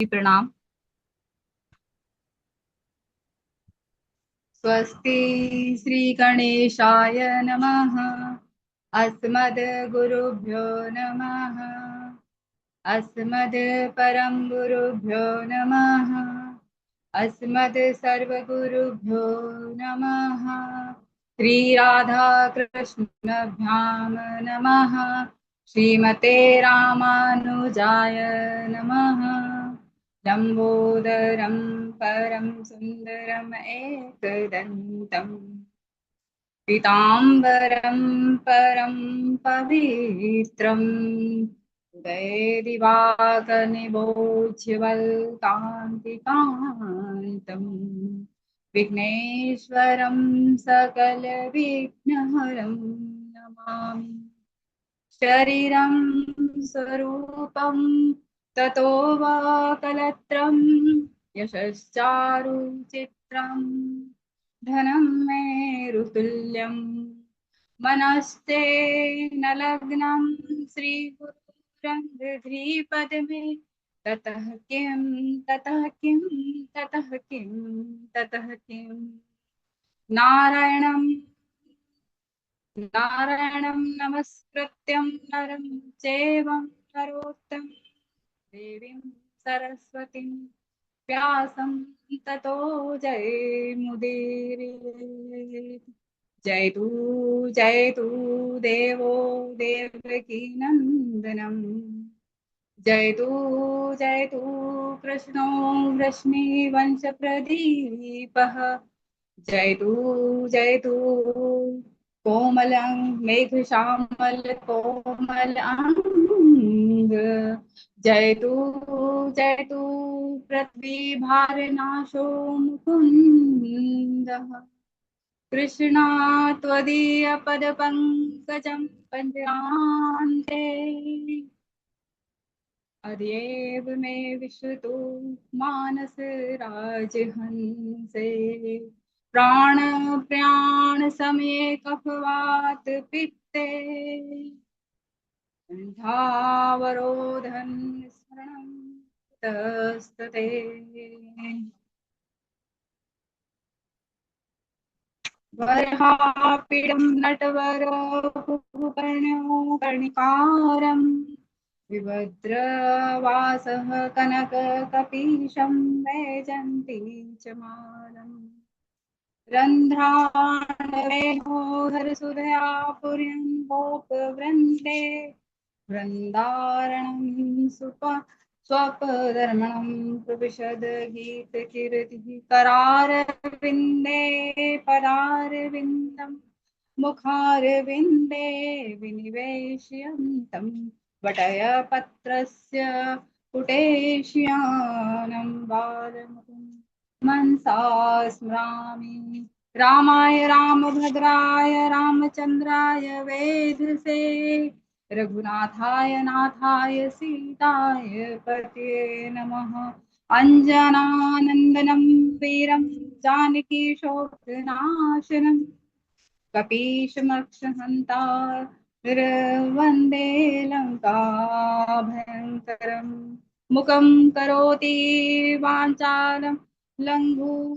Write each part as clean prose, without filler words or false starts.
प्रणाम। स्वस्ति श्री गणेशाय नमः। अस्मद् गुरुभ्यो नमः। अस्मद् परम गुरुभ्यो नमः। अस्मद् सर्वगुरुभ्यो नमः। श्री राधा कृष्णभ्यां नमः। श्रीमते रामानुजाय नमः। लंबोदरं परं सुन्दरम् एकदन्तं पीताम्बरं परं पवित्रम् उदयदिवाकरनिभोज्ज्वलकान्तिकान्तम् विघ्नेश्वरं सकलविघ्नहरं नमामि। शरीरं स्वरूपं ततो वा कलत्रं यशश्चारुचित्रं धनं मेरुतुल्यं मनस्ते न लग्नं श्रीगुरुरङ्गधीपदमे ततः किं ततः किं ततः किं ततः किं नारायणं नारायणं नमस्कृत्यं नरं चैव नरोत्तमं देवीं सरस्वतीं व्यासं ततो जयमुदीरयेत्। जयतु देवो देवकी नन्दनम्। जयतु कृष्णो वृष्णिवंशप्रदीपः। जयतु कोमलं मेघश्यामल कोमलांग। जयतु पृथ्वीभारनाशो मुकुन्दः। कृष्णा त्वदीयपदपङ्कजं पञ्जान्ते अद्येव मे विश्रुतो मानस राजहंसे। प्राण समये कफवात पित्ते कंठावरोधन स्मरणं तस्तते। वरहापीडं नटवरवपुः कर्णिकारं विभद्रवासः कनककपीशं वैजन्ती च मालम्। रन्ध्राणवेणोधरसुधया पुर्यं गोपवृन्दे वृन्दारणं स्वपधर्मणं प्रविशद गीतकीर्तिः करारविन्दे पदारविन्दं मुखारविन्दे विनिवेश्यन्तं वटयपत्रस्य पुटेश्यानं बालमुकुन्दं मनसा स्मरामि। रामाय रामभद्राय रामचन्द्राय वेधसे रघुनाथाय नाथाय सीताय पतये नमः। अञ्जनानन्दनं वीरं जानकी शोकनाशनं कपीशमक्षहन्तारवन्दे लङ्काभयङ्करम्। मुखं करोति वाचालं लङ्घु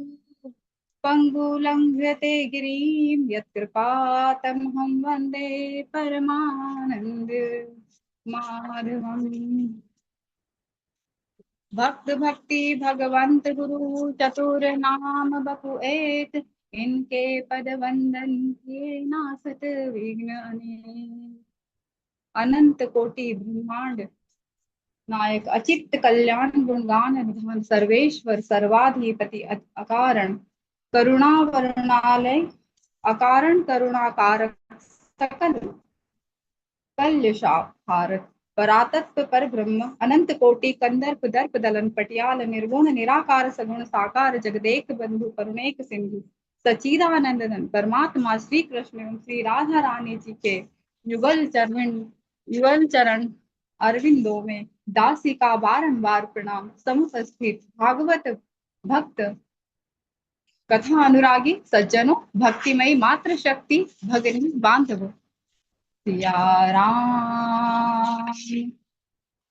पङ्गुलङ्घ्यते गिरिं यत्कृपातमहं वन्दे परमानन्द माधवम्। भक्त भक्ति भगवंत गुरु चतुर नाम बपु एक इनके पद वंदन किए नासत विघ्न अनेक। अनंत कोटि ब्रह्मांड नायक अचित कल्याण गुणगान निधान सर्वेश्वर सर्वाधिपति अकारण करुणा वरणालय अकारण करुणाकारक सकल कल्यशाप भारत परातत्व पर ब्रह्म अनंत कोटि कंदर्प दर्प दलन पटियाल निर्गुण निराकार सगुण साकार जगदेक बंधु करुणेक सिंधु सच्चिदानंदन परमात्मा श्री कृष्ण एवं श्री राधा रानी जी के युगल चरण अरविंदों में दासी का बारंबार प्रणाम। समुपस्थित भागवत भक्त कथा अनुरागी सज्जनों भक्तिमयी मात्र शक्ति भगिनी बांधवों सिया राम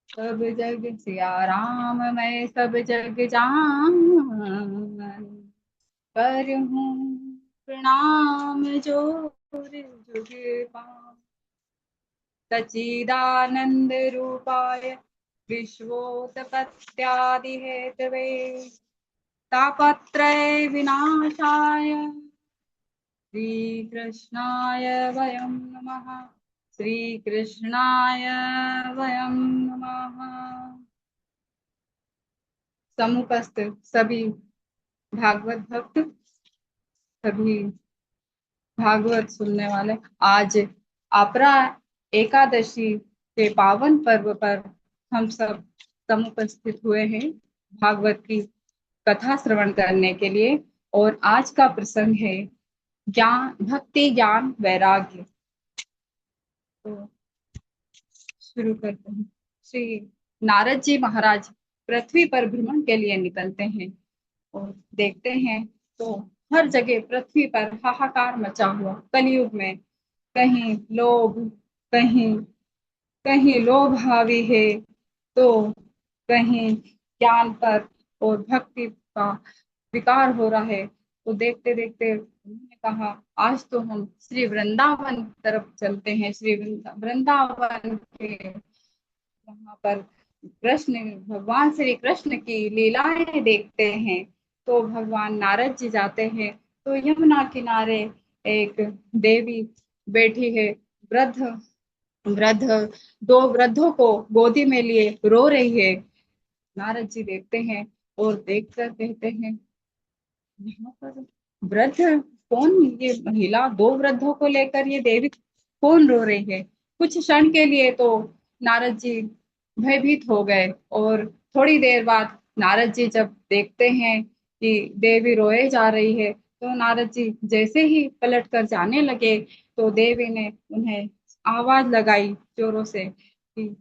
सब जग सिया राम, मैं सब जग जान, कर हूँ प्रणाम जोर जुग पान। सच्चिदानंद रूपाय विश्वोत्पत्त्यादि हेतवे, तापत्रय विनाशाय श्रीकृष्णाय वयं नमः। श्रीकृष्णाय वयं नमः। समुपस्थित सभी भागवत भक्त, सभी भागवत सुनने वाले, आज अपरा एकादशी के पावन पर्व पर हम सब समुपस्थित हुए हैं भागवत की कथा श्रवण करने के लिए। और आज का प्रसंग है ज्ञान, भक्ति, ज्ञान, वैराग्य। तो शुरू करते हैं। श्री नारद जी महाराज पृथ्वी पर भ्रमण के लिए निकलते हैं और देखते हैं तो हर जगह पृथ्वी पर हाहाकार मचा हुआ कलयुग में। कहीं लोभ, कहीं कहीं लोभ हावी है, तो कहीं ज्ञान पर और भक्ति का विकार हो रहा है। तो देखते देखते उन्होंने कहा आज तो हम श्री वृंदावन तरफ चलते हैं। श्री वृंदावन के वहां पर कृष्ण, भगवान श्री कृष्ण की लीलाएं देखते हैं। तो भगवान नारद जी जाते हैं तो यमुना किनारे एक देवी बैठी है, वृद्ध वृद्ध, दो वृद्धों को गोदी में लिए रो रही है। नारद जी देखते हैं और देखकर कहते हैं यहाँ पर वृद्ध कौन, ये महिला, दो वृद्धों को लेकर ये देवी कौन रो रही है। कुछ क्षण के लिए तो नारद जी भयभीत हो गए और थोड़ी देर बाद नारद जी जब देखते हैं कि देवी रोए जा रही है, तो नारद जी जैसे ही पलट कर जाने लगे तो देवी ने उन्हें आवाज लगाई जोरों से कि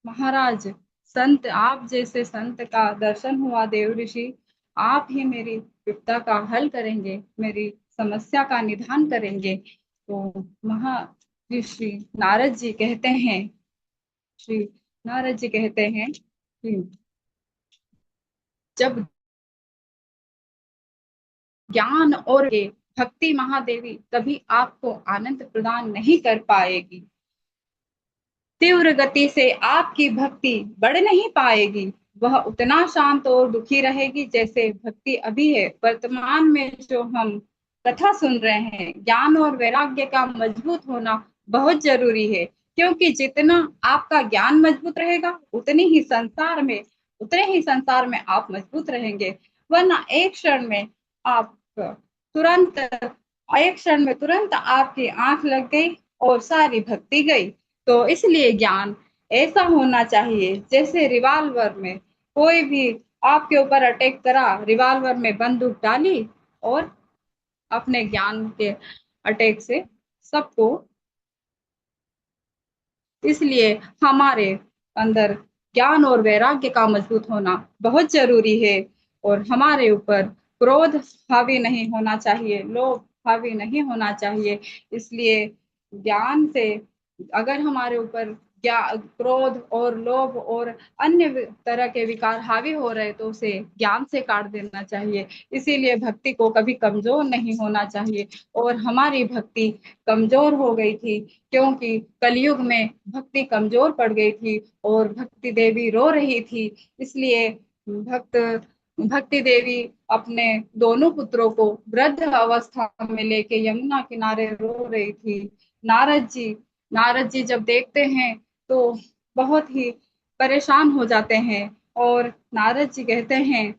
महाराज, संत, आप जैसे संत का दर्शन हुआ देव ऋषि, आप ही मेरी विपदा का हल करेंगे, मेरी समस्या का निदान करेंगे। तो महर्षि नारद जी कहते हैं, श्री नारद जी कहते हैं कि जब ज्ञान और ये भक्ति महादेवी कभी आपको आनंद प्रदान नहीं कर पाएगी, तीव्र गति से आपकी भक्ति बढ़ नहीं पाएगी, वह उतना शांत और दुखी रहेगी जैसे भक्ति अभी है। वर्तमान में जो हम कथा सुन रहे हैं, ज्ञान और वैराग्य का मजबूत होना बहुत जरूरी है, क्योंकि जितना आपका ज्ञान मजबूत रहेगा उतने ही संसार में आप मजबूत रहेंगे। वरना आप तुरंत एक क्षण में तुरंत आपकी आंख लग गई और सारी भक्ति गई। तो इसलिए ज्ञान ऐसा होना चाहिए जैसे रिवाल्वर में कोई भी आपके ऊपर अटैक करा, रिवाल्वर में बंदूक डाली और अपने ज्ञान के अटैक से सबको, इसलिए हमारे अंदर ज्ञान और वैराग्य का मजबूत होना बहुत जरूरी है। और हमारे ऊपर क्रोध हावी नहीं होना चाहिए, लोभ हावी नहीं होना चाहिए। इसलिए ज्ञान से अगर हमारे ऊपर क्रोध और लोभ और अन्य तरह के विकार हावी हो रहे तो उसे ज्ञान से काट देना चाहिए। इसीलिए भक्ति को कभी कमजोर नहीं होना चाहिए। और हमारी भक्ति कमजोर हो गई थी क्योंकि कलयुग में भक्ति कमजोर पड़ गई थी और भक्ति देवी रो रही थी। इसलिए भक्त भक्ति देवी अपने दोनों पुत्रों को वृद्ध अवस्था में लेके यमुना किनारे रो रही थी। नारद जी नारद जी जब देखते हैं तो बहुत ही परेशान हो जाते हैं और नारद जी कहते हैं,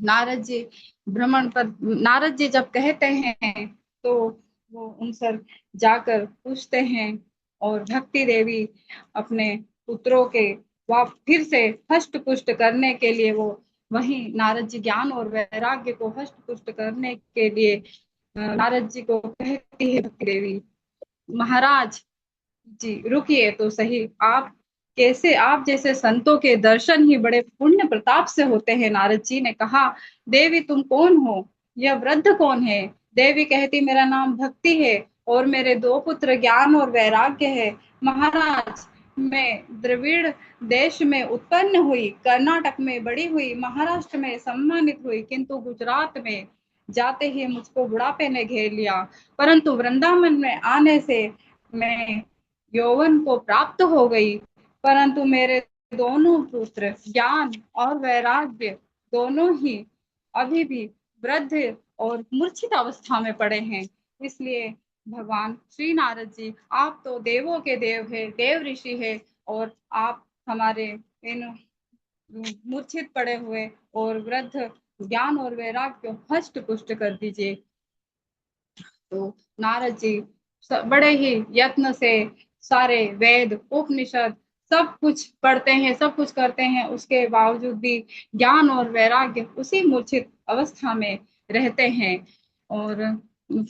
नारद जी भ्रमण पर नारद जी जब कहते हैं तो वो उनसे जाकर पूछते हैं और भक्ति देवी अपने पुत्रों के फिर से हष्ट पुष्ट करने के लिए वो वही नारद जी ज्ञान और वैराग्य को हष्ट पुष्ट करने के लिए नारद जी को कहती है भक्ति देवी, महाराज जी रुकिए तो सही, आप जैसे संतों के दर्शन ही बड़े पुण्य प्रताप से होते हैं। नारद जी ने कहा, देवी तुम कौन हो, यह वृद्ध कौन है। देवी कहती, मेरा नाम भक्ति है और मेरे दो पुत्र ज्ञान और वैराग्य है। महाराज, में द्रविड़ देश में उत्पन्न हुई, कर्नाटक में बड़ी हुई, महाराष्ट्र में सम्मानित हुई, किंतु गुजरात में जाते ही मुझको बुढ़ापे ने घेर लिया। परंतु वृंदावन में आने से मैं यौवन को प्राप्त हो गई। परंतु मेरे दोनों पुत्र ज्ञान और वैराग्य दोनों ही अभी भी वृद्ध और मूर्छित अवस्था में पड़े हैं। इसलिए भगवान श्री नारद जी, आप तो देवों के देव है, देव ऋषि है, और आप हमारे इन मूर्छित पड़े हुए और वृद्ध ज्ञान और वैराग्य को हष्ट पुष्ट कर दीजिए। तो नारद जी बड़े ही यत्न से सारे वेद उपनिषद सब कुछ पढ़ते हैं, सब कुछ करते हैं, उसके बावजूद भी ज्ञान और वैराग्य उसी मूर्छित अवस्था में रहते हैं। और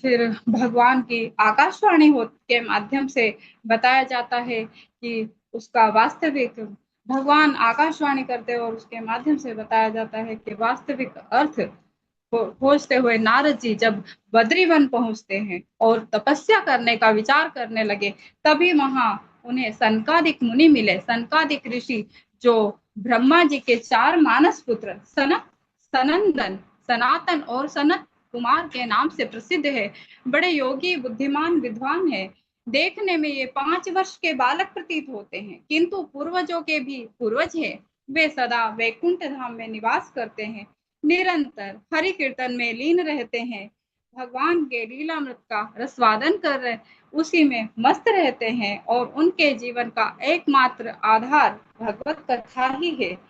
फिर भगवान की आकाशवाणी के माध्यम से बताया जाता है कि उसका वास्तविक, भगवान आकाशवाणी करते हैं और उसके माध्यम से बताया जाता है कि वास्तविक अर्थ खोजते हुए नारद जी जब बद्रीवन पहुंचते हैं और तपस्या करने का विचार करने लगे, तभी वहां उन्हें सनकादिक मुनि मिले, सनकादिक ऋषि, जो ब्रह्मा जी के चार मानस पुत्र सनक, सनंदन, सनातन और सनत कुमार के नाम से प्रसिद्ध है। बड़े योगी, बुद्धिमान, विद्वान है। देखने में ये 5 वर्ष के बालक प्रतीत होते हैं, किंतु पूर्वजों के भी पूर्वज है। वे सदा वैकुंठ धाम में निवास करते हैं, निरंतर हरि कीर्तन में लीन रहते हैं, भगवान के लीलामृत का रसवादन कर रहे, उसी में मस्त रहते हैं, और उनके जीवन का एकमात्र आधार भगवत कथा ही है।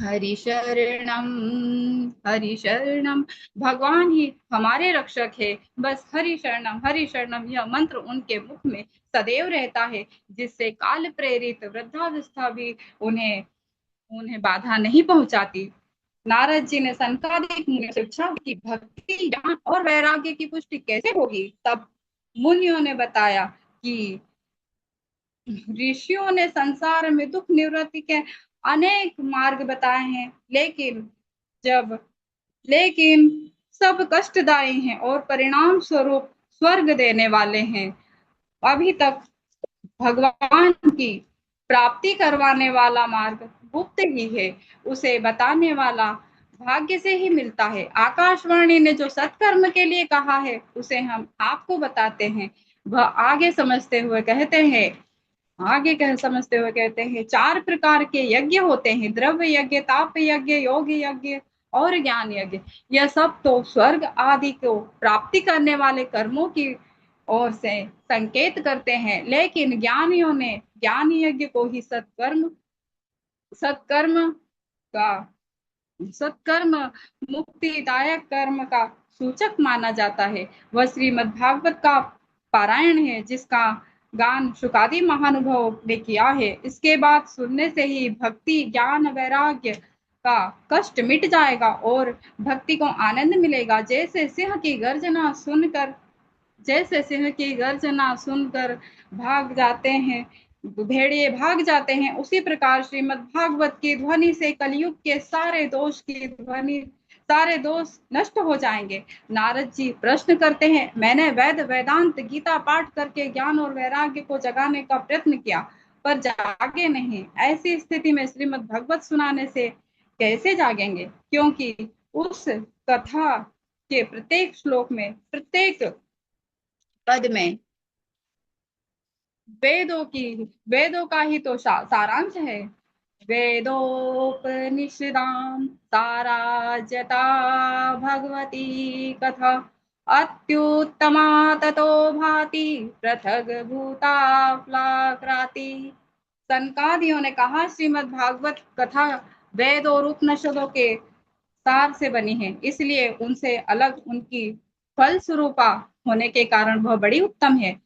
हरि शरणम, हरि शरणम, भगवान ही हमारे रक्षक है। बस हरि शरणम, हरि शरणम, यह मंत्र उनके मुख में सदैव रहता है, जिससे काल प्रेरित वृद्धावस्था भी उन्हें उन्हें बाधा नहीं पहुंचाती। नारद जी ने सनकादिक मुनि से पूछा कि भक्ति, ज्ञान और वैराग्य की पुष्टि कैसे होगी। तब मुनियों ने बताया कि ऋषियों ने संसार में दुख निवृत्ति के अनेक मार्ग बताए हैं, जब लेकिन सब कष्टदायी हैं और परिणाम स्वरूप स्वर्ग देने वाले हैं। अभी तक भगवान की प्राप्ति करवाने वाला मार्ग गुप्त ही है, उसे बताने वाला भाग्य से ही मिलता है। आकाशवाणी ने जो सत्कर्म के लिए कहा है, उसे हम आपको बताते हैं। वह आगे समझते हुए कहते हैं, आगे कह समझते हुए कहते हैं, 4 प्रकार के यज्ञ होते हैं, द्रव्य यज्ञ, ताप यज्ञ, योग यज्ञ और ज्ञान यज्ञ। यह सब तो स्वर्ग आदि को प्राप्ति करने वाले कर्मों की ओर से संकेत करते हैं, लेकिन ज्ञानियों ने ज्ञान यज्ञ को ही सत्कर्म का सत्कर्म मुक्तिदायक कर्म का सूचक माना जाता है। वह श्रीमद् भागवत का पारायण है, जिसका गान शुकादि महानुभाव ने किया है। इसके बाद सुनने से ही भक्ति, ज्ञान, वैराग्य का कष्ट मिट जाएगा और भक्ति को आनंद मिलेगा। जैसे सिंह की गर्जना सुनकर भाग जाते हैं, भेड़िए भाग जाते हैं, उसी प्रकार श्रीमद् भागवत की ध्वनि से कलयुग के सारे दोष नष्ट हो जाएंगे। नारद जी प्रश्न करते हैं, मैंने वेद, वेदांत, गीता पाठ करके ज्ञान और वैराग्य को जगाने का प्रयत्न किया, पर जागे नहीं। ऐसी स्थिति में श्रीमद् भागवत सुनाने से कैसे जागेंगे, क्योंकि उस कथा के प्रत्येक श्लोक में, प्रत्येक पद में वेदों का ही तो सारांश है। वेदोपनिषदां साराज्यता भगवती कथा, अत्युत्तमा ततो भाति पृथग भूताफ्लाक्राति। सनकादियों ने कहा, श्रीमद् भागवत कथा वेद और उपनिषदों के सार से बनी है, इसलिए उनसे अलग उनकी फल स्वरूपा होने के कारण वह बड़ी उत्तम है,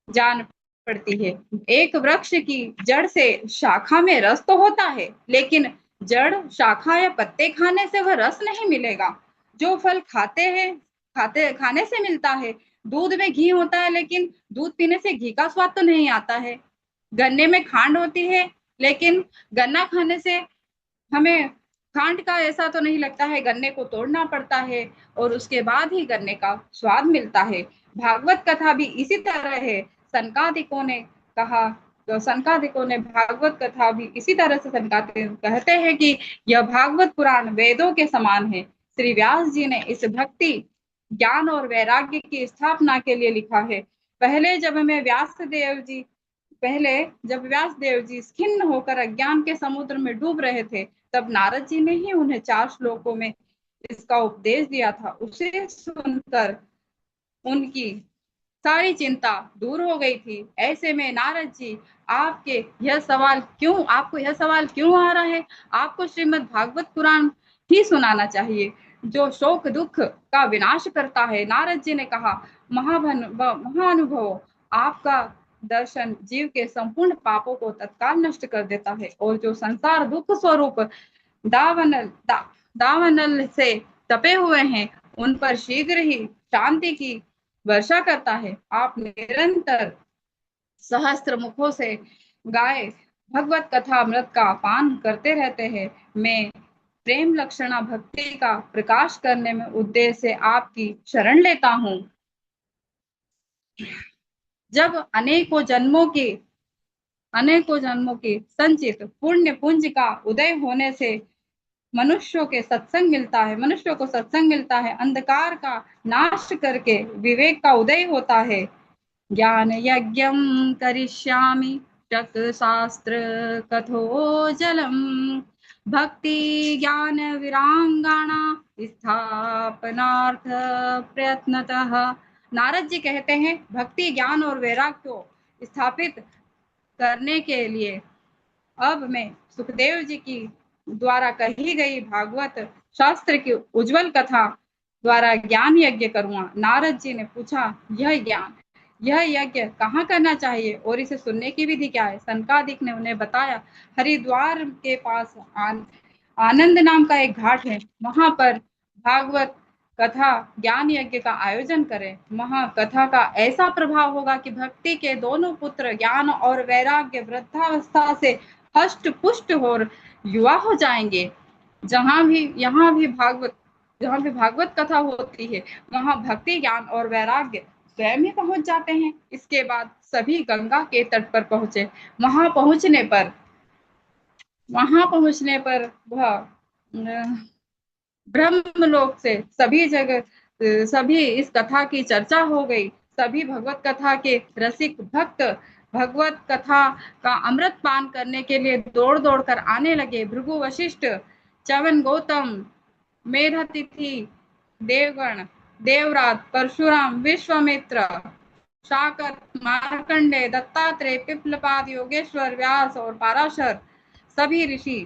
जान पड़ती है। एक वृक्ष की जड़ से शाखा में रस तो होता है, लेकिन जड़, शाखा या पत्ते खाने से वह रस नहीं मिलेगा। जो फल खाने से मिलता है। दूध में घी होता है, लेकिन दूध पीने से घी का स्वाद तो नहीं आता है। गन्ने में खांड होती है, लेकिन गन्ना खाने से हमें खांड का ऐसा तो नहीं लगता है। गन्ने को तोड़ना पड़ता है और उसके बाद ही गन्ने का स्वाद मिलता है। भागवत कथा भी इसी तरह है। सनकादिकों ने कहा। तो सनकादिकों ने भागवत कथा भी इसी तरह से सनकादिक कहते हैं कि यह भागवत पुराण वेदों के समान है। श्री व्यास जी ने इस भक्ति ज्ञान और वैराग्य की स्थापना के लिए लिखा है। पहले जब मैं व्यास देव जी पहले जब व्यास देव जी खिन्न होकर अज्ञान के समुद्र में डूब रहे थे, तब नारद जी ने ही उन्हें 4 श्लोकों में इसका उपदेश दिया था। उसे सुनकर उनकी सारी चिंता दूर हो गई थी। ऐसे में नारद जी आपको यह सवाल क्यों आ रहा है? आपको श्रीमद् भागवत पुराण ही सुनाना चाहिए, जो शोक दुख का विनाश करता है। नारद जी ने कहा, महानुभव, आपका दर्शन जीव के संपूर्ण पापों को तत्काल नष्ट कर देता है, और जो संसार दुख स्वरूप दावानल दा, दावानल से तपे हुए हैं, उन पर शीघ्र ही शांति की वर्षा करता है। आप निरंतर सहस्त्र मुखों से गाय भगवत कथा अमृत का पान करते रहते हैं। मैं प्रेम लक्षणा भक्ति का प्रकाश करने में उद्देश्य से आपकी शरण लेता हूँ। जब अनेकों जन्मों की संचित पुण्य पुंज का उदय होने से मनुष्यों को सत्संग मिलता है, अंधकार का नाश करके विवेक का उदय होता है। ज्ञान यज्ञम करिष्यामि शक शास्त्र कथोजलम भक्ति ज्ञान विरांगाणा स्थापनार्थ प्रयत्नतः। नारद जी कहते हैं, भक्ति ज्ञान और वैराग्य को स्थापित करने के लिए अब मैं सुखदेव जी की द्वारा कही गई भागवत शास्त्र की उज्जवल कथा द्वारा ज्ञान यज्ञ करूंगा। नारद जी ने पूछा, यह यज्ञ कहाँ करना चाहिए और इसे सुनने की विधि क्या है? सनकादिक ने उन्हें बताया, हरिद्वार के पास आनंद नाम का एक घाट है, वहां पर भागवत कथा ज्ञान यज्ञ का आयोजन करें। वहां कथा का ऐसा प्रभाव होगा कि भक्ति के दोनों पुत्र ज्ञान और वैराग्य वृद्धावस्था से हष्ट पुष्ट और युवा हो जाएंगे। जहाँ भी भागवत कथा होती है, वहां भक्ति ज्ञान और वैराग्य स्वयं ही पहुंच जाते हैं। इसके बाद सभी गंगा के तट पर पहुंचे। वहां पहुंचने पर वहां पहुंचने पर वह ब्रह्मलोक से सभी इस कथा की चर्चा हो गई। सभी भगवत कथा के रसिक भक्त भगवत कथा का अमृत पान करने के लिए दौड़ दौड़ कर आने लगे। भृगु वशिष्ठ च्यवन गौतम मेधातिथि देवगण देवराज परशुराम विश्वामित्र शाकर मार्कंडे दत्तात्रेय पिपलपाद योगेश्वर व्यास और पाराशर सभी ऋषि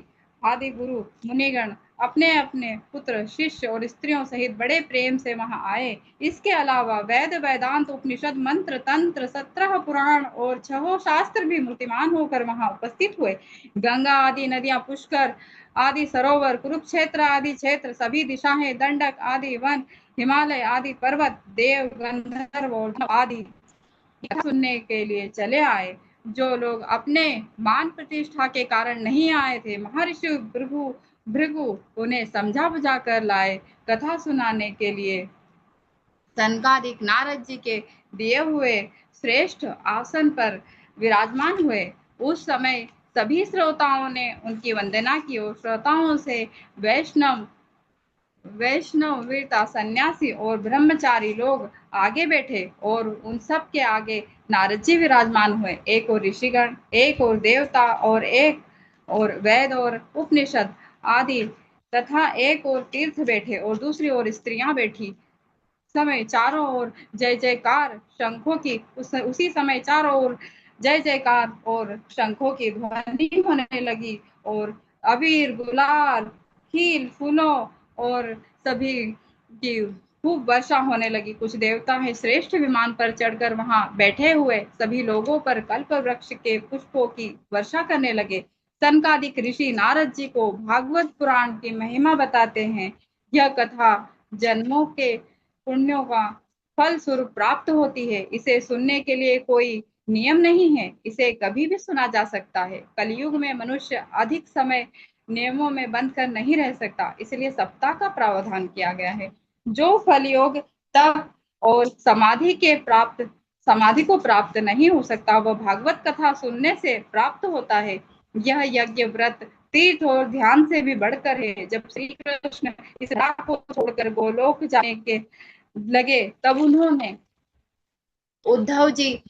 आदि गुरु मुनिगण अपने अपने पुत्र शिष्य और स्त्रियों सहित बड़े प्रेम से वहां आए। इसके अलावा वेद वेदांत उपनिषद मंत्र तंत्र 17 पुराण और 6 शास्त्र भी मूर्तिमान होकर वहां उपस्थित हुए। गंगा आदि नदियां पुष्कर आदि सरोवर कुरुक्षेत्र आदि क्षेत्र सभी दिशाएं दंडक आदि वन हिमालय आदि पर्वत देव गंधर्व आदि सुनने के लिए चले आए। जो लोग अपने मान प्रतिष्ठा के कारण नहीं आए थे, महर्षि भृगु उन्हें समझा बुझा कर लाए। कथा सुनाने के लिए सनकादिक नारद जी के दिए हुए श्रेष्ठ आसन पर विराजमान हुए। उस समय सभी श्रोताओं ने उनकी वंदना की और श्रोताओं से वैष्णव वीरता सन्यासी और ब्रह्मचारी लोग आगे बैठे और उन सब के आगे नारद जी विराजमान हुए। एक और ऋषिगण, एक और देवता और एक और वेद और उपनिषद आदि तथा एक और तीर्थ बैठे और दूसरी ओर स्त्रियां बैठी। समय चारों ओर जय जयकार शंखों की उसी समय चारों ओर जय जयकार और शंखों की ध्वनि होने लगी और अबीर गुलाल खील फूलों और सभी की खूब वर्षा होने लगी। कुछ देवता है श्रेष्ठ विमान पर चढ़कर वहां बैठे हुए सभी लोगों पर कल्प वृक्ष के पुष्पों की वर्षा करने लगे। सनकादिक ऋषि नारद जी को भागवत पुराण की महिमा बताते हैं। यह कथा जन्मों के पुण्यों का फल स्वरूप प्राप्त होती है। इसे सुनने के लिए कोई नियम नहीं है, इसे कभी भी सुना जा सकता है। कलयुग में मनुष्य अधिक समय नियमों में बंद कर नहीं रह सकता, इसलिए सप्ताह का प्रावधान किया गया है। जो फल योग तप और समाधि के प्राप्त समाधि को प्राप्त नहीं हो सकता, वह भागवत कथा सुनने से प्राप्त होता है। यह यज्ञ, व्रत, तीर्थ और ध्यान से भी बढ़कर है। जब श्री कृष्ण इस राह को छोड़कर गोलोक जाने के लगे, तब उद्धव जी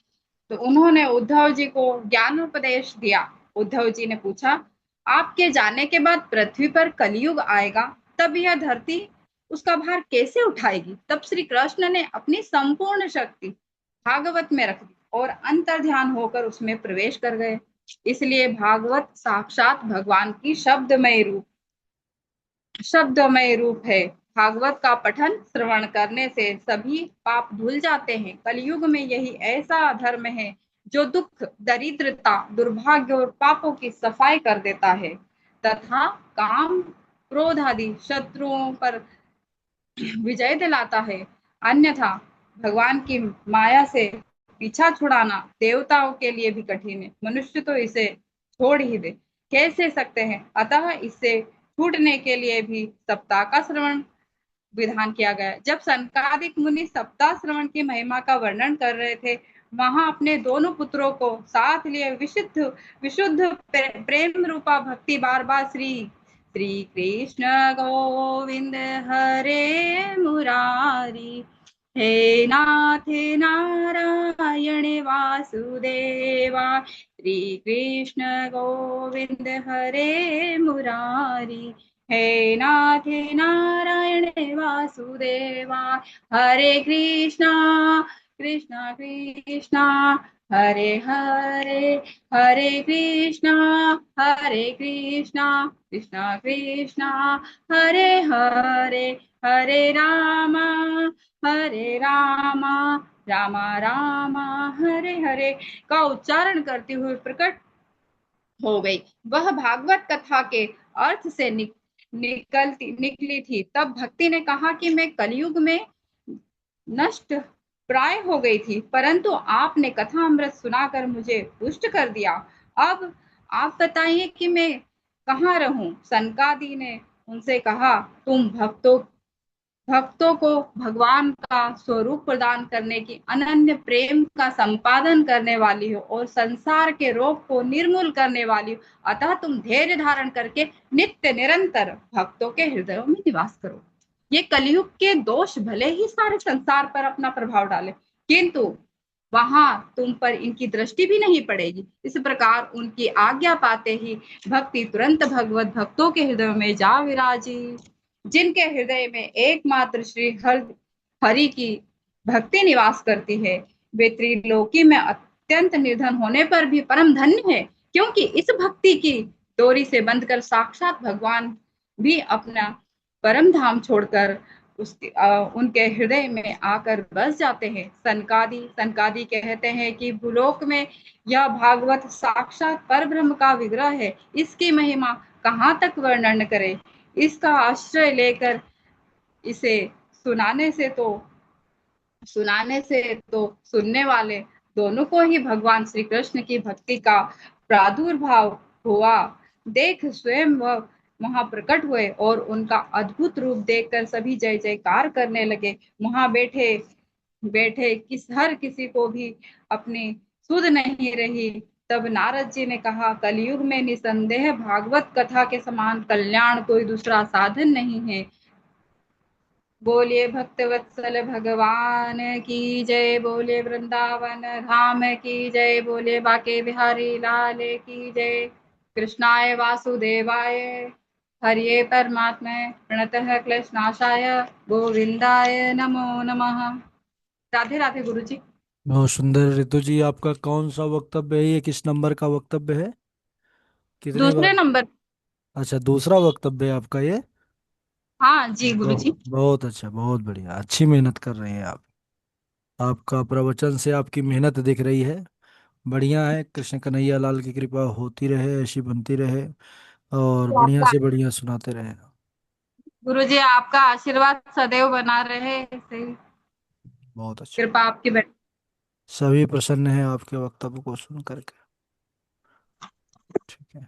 उन्होंने उद्धव जी को ज्ञान उपदेश दिया। उद्धव जी ने पूछा, आपके जाने के बाद पृथ्वी पर कलयुग आएगा, तब यह धरती उसका भार कैसे उठाएगी? तब श्री कृष्ण ने अपनी संपूर्ण शक्ति भागवत में रख दी और अंतर ध्यान होकर उसमें प्रवेश कर गए। इसलिए भागवत साक्षात भगवान की शब्दमय रूप है। भागवत का पठन श्रवण करने से सभी पाप धुल जाते हैं। कलयुग में यही ऐसा धर्म है जो दुख, दरिद्रता, दुर्भाग्य और पापों की सफाई कर देता है तथा काम, क्रोध आदि शत्रुओं पर विजय दिलाता है। अन्यथा भगवान की माया से पीछा छुड़ाना देवताओं के लिए भी कठिन है, मनुष्य तो इसे छोड़ ही दे कैसे सकते हैं। अतः इससे छूटने के लिए भी सप्ताह का श्रवण विधान किया गया है। जब सनकादिक मुनि सप्ताह श्रवण की महिमा का वर्णन कर रहे थे, वहां अपने दोनों पुत्रों को साथ लिए विशुद्ध विशुद्ध प्रेम रूपा भक्ति बार बार श्री श्री कृष्ण गोविंद हरे मुरारी, हे नाथ नारायण वासुदेवा, श्री कृष्ण गोविंद हरे मुरारी, हे नाथ नारायण वासुदेवा, हरे कृष्णा कृष्णा कृष्णा हरे हरे, हरे कृष्णा कृष्णा कृष्णा हरे हरे, हरे रामा रामा रामा हरे हरे का उच्चारण करते हुए प्रकट हो गई। वह भागवत कथा के अर्थ से निकली थी। तब भक्ति ने कहा कि मैं कलयुग में नष्ट प्राय हो गई थी, परंतु आपने कथा अमृत सुनाकर मुझे पुष्ट कर दिया। अब आप बताइए कि मैं कहाँ रहूं? सनकादि ने उनसे कहा, तुम भक्तों को भगवान का स्वरूप प्रदान करने की अनन्य प्रेम का संपादन करने वाली हो और संसार के रोग को निर्मूल करने वाली हो। अतः तुम धैर्य धारण करके नित्य निरंतर भक्तों के हृदयों में निवास करो। ये कलयुग के दोष भले ही सारे संसार पर अपना प्रभाव डाले, किंतु वहां तुम पर इनकी दृष्टि भी नहीं पड़ेगी। इस प्रकार उनकी आज्ञा पाते ही भक्ति तुरंत भगवत भक्तों के हृदय में जा विराजी। जिनके हृदय में एकमात्र श्री हरि की भक्ति निवास करती है, वे त्रिलोकी में अत्यंत निर्धन होने पर भी परम धन्य है, क्योंकि इस भक्ति की डोरी से बंधकर साक्षात भगवान भी अपना परम धाम छोड़कर उनके हृदय में आकर बस जाते हैं। सनकादि कहते हैं कि भूलोक में यह भागवत साक्षात पर ब्रह्म का विग्रह है। इसकी महिमा कहाँ तक वर्णन करे। इसका आश्रय लेकर इसे सुनाने से तो सुनने वाले दोनों को ही भगवान श्री कृष्ण की भक्ति का प्रादुर्भाव हुआ। देख स्वयं वह वहां प्रकट हुए और उनका अद्भुत रूप देखकर सभी जय जयकार करने लगे। वहां बैठे बैठे हर किसी को भी अपनी सुध नहीं रही। तब नारद जी ने कहा, कलयुग में निसंदेह भागवत कथा के समान कल्याण कोई दूसरा साधन नहीं है। बोलिए भक्तवत्सल भगवान की जय, बोले वृंदावन धाम की जय, बोले बाके बिहारी लाल की जय। कृष्णाय वासुदेवाय हरिये परमात्मे प्रणतः क्लेशनाशाय गोविंदाय नमो नमः। राधे राधे गुरु जी। बहुत सुंदर। ऋतु जी, आपका कौन सा वक्तव्य है? ये किस नंबर का वक्तव्य है? कितनी दूसरे बार? नंबर। अच्छा, दूसरा वक्तव्य है आपका ये। हाँ जी गुरु जी। बहुत अच्छा, बहुत बढ़िया, अच्छी मेहनत कर रहे हैं आप। आपका प्रवचन से आपकी मेहनत दिख रही है। बढ़िया है। कृष्ण कन्हैया लाल की कृपा होती रहे, ऐसी बनती रहे, और तो बढ़िया आपका से बढ़िया सुनाते रहे। गुरु जी आपका आशीर्वाद सदैव बना रहे, ऐसे ही बहुत अच्छा। कृपा आपकी सभी प्रसन्न है आपके वक्तव्य को सुन करके। ठीक है।